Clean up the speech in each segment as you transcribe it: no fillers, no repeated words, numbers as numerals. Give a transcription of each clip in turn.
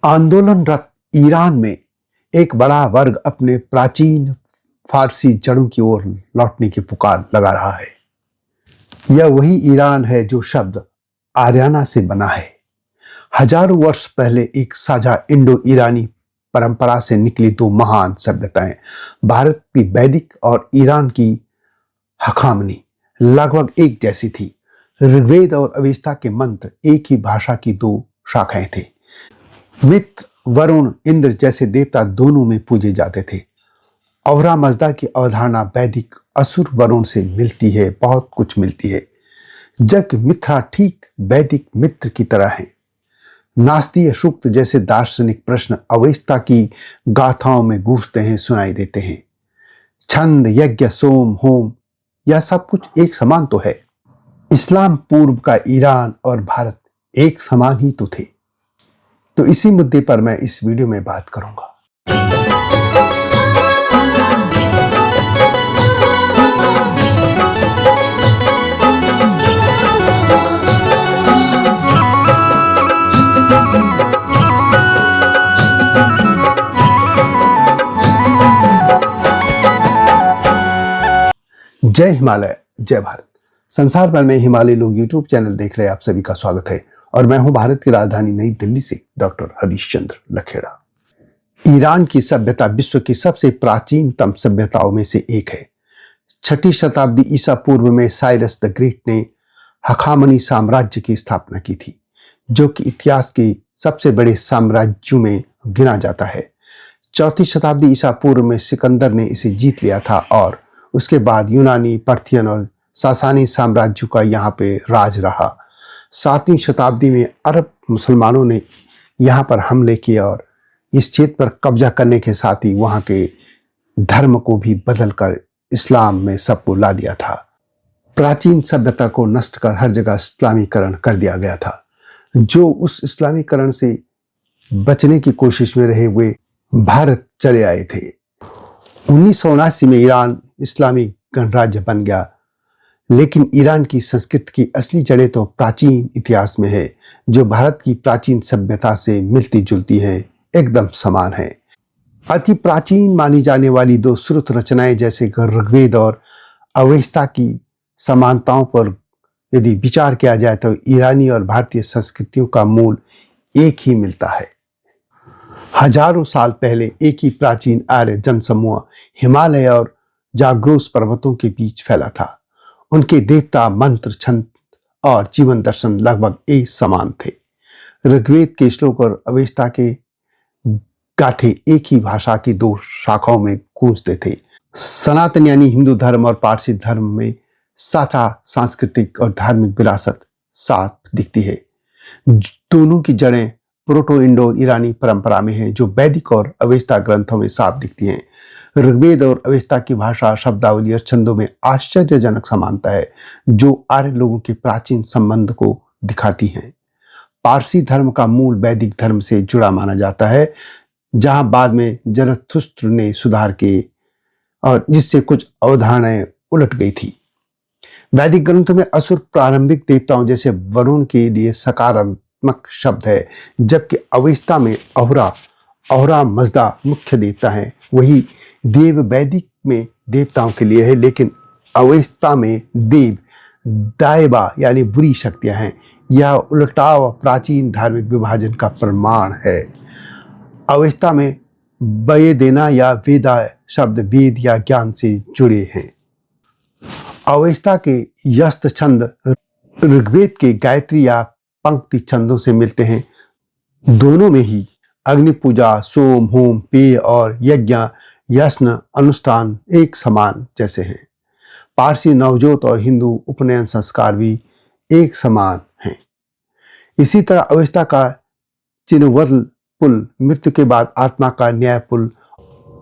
आंदोलनरत Iran में एक बड़ा वर्ग अपने प्राचीन फारसी जड़ों की ओर लौटने की पुकार लगा रहा है। यह वही ईरान है जो शब्द आर्याना से बना है। हजारों वर्ष पहले एक साझा इंडो ईरानी परंपरा से निकली दो महान सभ्यताएं, भारत की वैदिक और ईरान की हखामनी, लगभग एक जैसी थी। ऋग्वेद और अवेस्ता के मंत्र एक ही भाषा की दो शाखाएं थे। मित्र, वरुण, इंद्र जैसे देवता दोनों में पूजे जाते थे। अवरा मजदा की अवधारणा वैदिक असुर वरुण से मिलती है, बहुत कुछ मिलती है, जबकि मिथ्रा ठीक वैदिक मित्र की तरह है। नास्तीय सूक्त जैसे दार्शनिक प्रश्न अवेस्ता की गाथाओं में गूंजते हैं, सुनाई देते हैं। छंद, यज्ञ, सोम, होम, यह सब कुछ एक समान तो है। इस्लाम पूर्व का ईरान और भारत एक समान ही तो थे। तो इसी मुद्दे पर मैं इस वीडियो में बात करूंगा। जय हिमालय, जय भारत। संसार भर में हिमालय लोग यूट्यूब चैनल देख रहे आप सभी का स्वागत है और मैं हूं भारत की राजधानी नई दिल्ली से डॉक्टर हरीश चंद्र लखेड़ा। ईरान की सभ्यता विश्व की सबसे प्राचीनतम सभ्यताओं में से एक है। 6ठी शताब्दी ईसा पूर्व में साइरस द ग्रेट ने हखामनी साम्राज्य की स्थापना की थी, जो कि इतिहास के सबसे बड़े साम्राज्यों में गिना जाता है। 4ठी शताब्दी ईसा पूर्व में सिकंदर ने इसे जीत लिया था और उसके बाद यूनानी, पर्थियन और सासानी साम्राज्यों का यहाँ पे राज रहा। 7वीं शताब्दी में अरब मुसलमानों ने यहाँ पर हमले किए और इस क्षेत्र पर कब्जा करने के साथ ही वहाँ के धर्म को भी बदलकर इस्लाम में सबको ला दिया था। प्राचीन सभ्यता को नष्ट कर हर जगह इस्लामीकरण कर दिया गया था। जो उस इस्लामीकरण से बचने की कोशिश में रहे वे भारत चले आए थे। 1979 में ईरान इस्लामी गणराज्य बन गया, लेकिन ईरान की संस्कृति की असली जड़ें तो प्राचीन इतिहास में है, जो भारत की प्राचीन सभ्यता से मिलती जुलती है, एकदम समान है। अति प्राचीन मानी जाने वाली दो श्रुत रचनाएं जैसे ऋग्वेद और अवेस्ता की समानताओं पर यदि विचार किया जाए तो ईरानी और भारतीय संस्कृतियों का मूल एक ही मिलता है। हजारों साल पहले एक ही प्राचीन आर्य जनसमूह हिमालय और जाग्रोस पर्वतों के बीच फैला था। उनके देवता, मंत्र, छंद और जीवन दर्शन लगभग एक समान थे। ऋग्वेद के श्लोक और अवेस्ता के गाथे एक ही भाषा की दो शाखाओं में गूंजते थे। सनातन यानी हिंदू धर्म और पारसी धर्म में साझा सांस्कृतिक और धार्मिक विरासत साफ दिखती है। दोनों की जड़ें प्रोटो इंडो ईरानी परंपरा में है, जो वैदिक और अवेस्ता ग्रंथों में साफ दिखती हैं। ऋग्वेद और अवेस्ता की भाषा, शब्दावली और छंदों में आश्चर्यजनक समानता है, जो आर्य लोगों के प्राचीन संबंध को दिखाती हैं। पारसी धर्म का मूल वैदिक धर्म से जुड़ा माना जाता है, जहां बाद में जरथुस्त्र ने सुधार किए और जिससे कुछ अवधारणाएं उलट गई थी। वैदिक ग्रंथों में असुर प्रारंभिक देवताओं जैसे वरुण के लिए सकारात्मक शब्द है, जबकि अवेस्ता में अहरा मजदा मुख्य देवता है। वही देव वैदिक में देवताओं के लिए है, लेकिन अवेस्ता में देव दायबा यानी बुरी शक्तियां हैं। यह उलटाव प्राचीन धार्मिक विभाजन का प्रमाण है। अवेस्ता में बये देना या वेदा शब्द वेद या ज्ञान से जुड़े हैं। अवेस्ता के यस्त छंद ऋग्वेद के गायत्री या पंक्ति छंदों से मिलते हैं। दोनों में ही अग्नि पूजा, सोम, होम, पेय और यज्ञ, यस्न, अनुष्ठान एक समान जैसे हैं। पारसी नवजोत और हिंदू उपनयन संस्कार भी एक समान हैं। इसी तरह अवेस्ता का चिन्हवल पुल, मृत्यु के बाद आत्मा का न्याय पुल,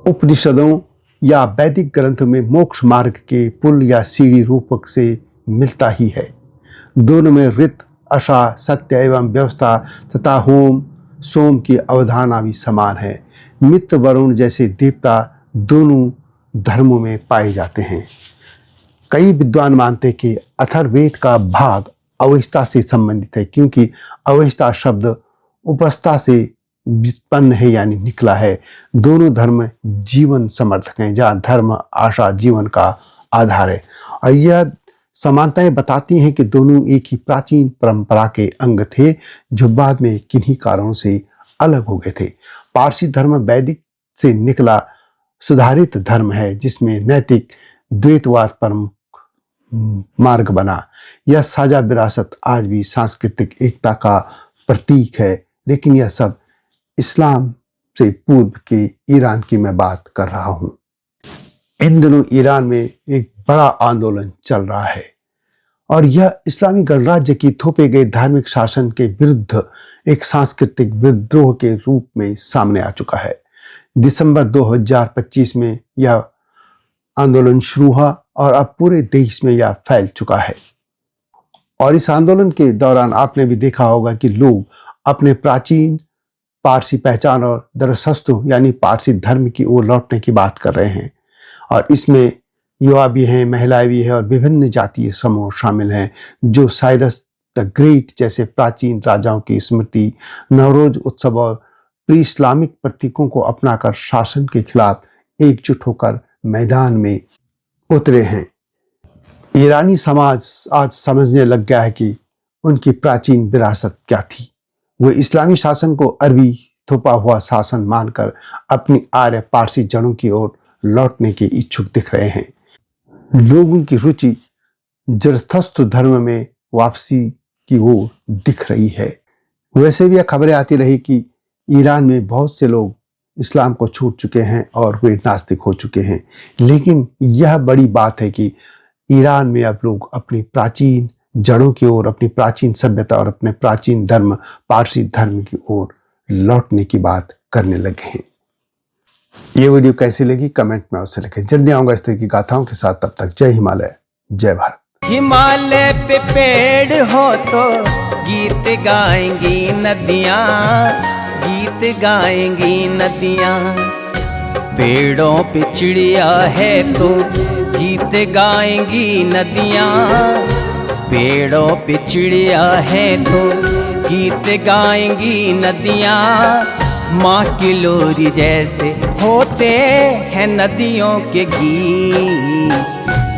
उपनिषदों या वैदिक ग्रंथों में मोक्ष मार्ग के पुल या सीढ़ी रूपक से मिलता ही है। दोनों में ऋत, आशा, सत्य एवं व्यवस्था तथा होम, सोम की अवधारणा भी समान है। मित्र, वरुण जैसे देवता दोनों धर्मों में पाए जाते हैं। कई विद्वान मानते हैं कि अथर्ववेद का भाग अवेस्ता से संबंधित है, क्योंकि अवेस्ता शब्द उपस्था से व्युत्पन्न है यानी निकला है। दोनों धर्म जीवन समर्थक हैं, जहाँ धर्म आशा जीवन का आधार है। और यह समानताएं बताती हैं कि दोनों एक ही प्राचीन परंपरा के अंग थे, जो बाद में किन्हीं कारणों से अलग हो गए थे। पारसी धर्म वैदिक से निकला सुधारित धर्म है, जिसमें नैतिक द्वैतवाद प्रमुख मार्ग बना। यह साझा विरासत आज भी सांस्कृतिक एकता का प्रतीक है। लेकिन यह सब इस्लाम से पूर्व के ईरान की मैं बात कर रहा हूं। इन दिनों ईरान में एक बड़ा आंदोलन चल रहा है, और यह इस्लामी गणराज्य की थोपे गए धार्मिक शासन के विरुद्ध एक सांस्कृतिक विद्रोह के रूप में सामने आ चुका है। दिसंबर 2025 में यह आंदोलन शुरू हुआ और अब पूरे देश में यह फैल चुका है। और इस आंदोलन के दौरान आपने भी देखा होगा कि लोग अपने प्राचीन पारसी पहचान और दरशस्त्रों यानी पारसी धर्म की ओर लौटने की बात कर रहे हैं। और इसमें युवा भी हैं, महिलाएं भी हैं, और विभिन्न जातीय समूह शामिल हैं, जो साइरस द ग्रेट जैसे प्राचीन राजाओं की स्मृति, नवरोज उत्सव और प्री इस्लामिक प्रतीकों को अपनाकर शासन के खिलाफ एकजुट होकर मैदान में उतरे हैं। ईरानी समाज आज समझने लग गया है कि उनकी प्राचीन विरासत क्या थी। वे इस्लामी शासन को अरबी थोपा हुआ शासन मानकर अपनी आर्य पारसी जड़ों की ओर लौटने के इच्छुक दिख रहे हैं। लोगों की रुचि जरथुस्त्र धर्म में वापसी की ओर दिख रही है। वैसे भी यह खबरें आती रही कि ईरान में बहुत से लोग इस्लाम को छोड़ चुके हैं और वे नास्तिक हो चुके हैं। लेकिन यह बड़ी बात है कि ईरान में अब लोग अपनी प्राचीन जड़ों की ओर, अपनी प्राचीन सभ्यता और अपने प्राचीन धर्म पारसी धर्म की ओर लौटने की बात करने लगे हैं। ये वीडियो कैसी लगी कमेंट में अवश्य लिखें। जल्दी आऊंगा इस तरह की गाथाओं के साथ। तब तक जय हिमालय, जय भारत। हिमालय पे पेड़ हो तो गीत गाएंगी नदियाँ, गीत गाएंगी नदियाँ। पेड़ों पे चिड़िया है तो गीत गाएंगी नदियाँ, पेड़ों पे चिड़िया है तो गीत गाएंगी नदियाँ। माँ की लोरी जैसे होते हैं नदियों के गीत।